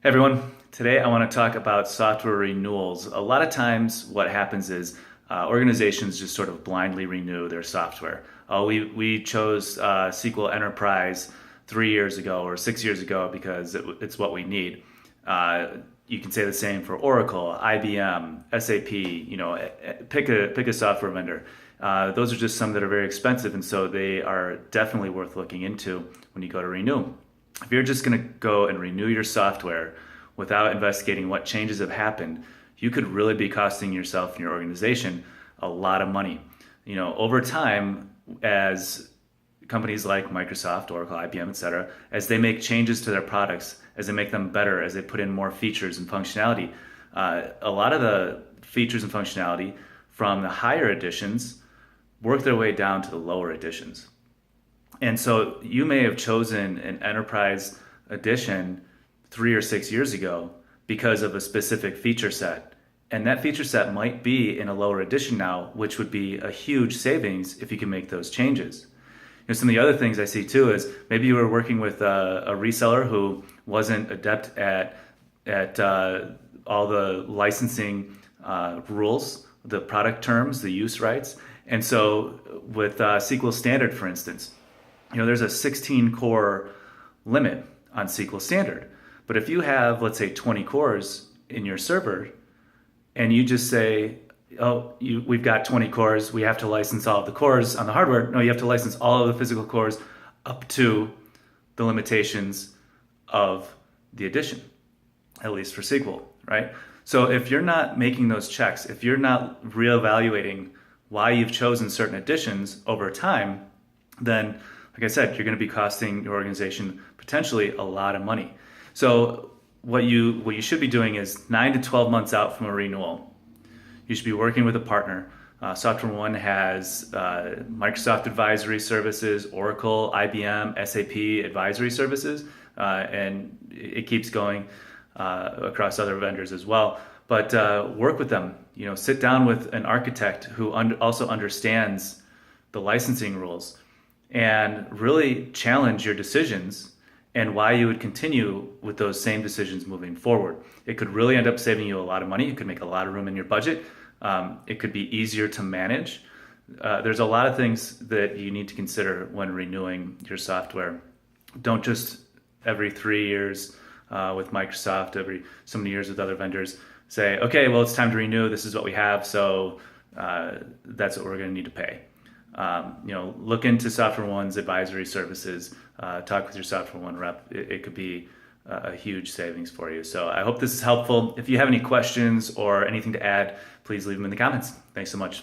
Hey everyone, today I want to talk about software renewals. A lot of times what happens is organizations just sort of blindly renew their software. We chose SQL Enterprise 3 years ago or 6 years ago because it's what we need. Uh, you can say the same for Oracle, IBM, SAP, pick a software vendor. Those are just some that are very expensive, and so they are definitely worth looking into when you go to renew. If you're just going to go and renew your software without investigating what changes have happened, you could really be costing yourself and your organization a lot of money. Over time, as companies like Microsoft, Oracle, IBM, etc., as they make changes to their products, as they make them better, as they put in more features and functionality, a lot of the features and functionality from the higher editions work their way down to the lower editions. And so you may have chosen an enterprise edition 3 or 6 years ago because of a specific feature set. And that feature set might be in a lower edition now, which would be a huge savings if you can make those changes. Some of the other things I see too is maybe you were working with a reseller who wasn't adept at all the licensing rules, the product terms, the use rights. And so with SQL Standard, for instance, there's a 16 core limit on SQL Standard. But if you have, let's say, 20 cores in your server, and you just say, we've got 20 cores, we have to license all of the cores on the hardware. No, you have to license all of the physical cores up to the limitations of the edition, at least for SQL, right? So if you're not making those checks, if you're not reevaluating why you've chosen certain editions over time, then, like I said, you're going to be costing your organization potentially a lot of money. So what you should be doing is 9 to 12 months out from a renewal, you should be working with a partner. Software One has Microsoft advisory services, Oracle, IBM, SAP advisory services, and it keeps going across other vendors as well. But work with them. Sit down with an architect who also understands the licensing rules and really challenge your decisions and why you would continue with those same decisions moving forward. It could really end up saving you a lot of money. It could make a lot of room in your budget. It could be easier to manage. There's a lot of things that you need to consider when renewing your software. Don't just every 3 years with Microsoft, every so many years with other vendors, say, okay, well, it's time to renew. This is what we have, so that's what we're going to need to pay. Look into Software One's advisory services. Talk with your Software One rep. It could be a huge savings for you. So I hope this is helpful. If you have any questions or anything to add, please leave them in the comments. Thanks so much.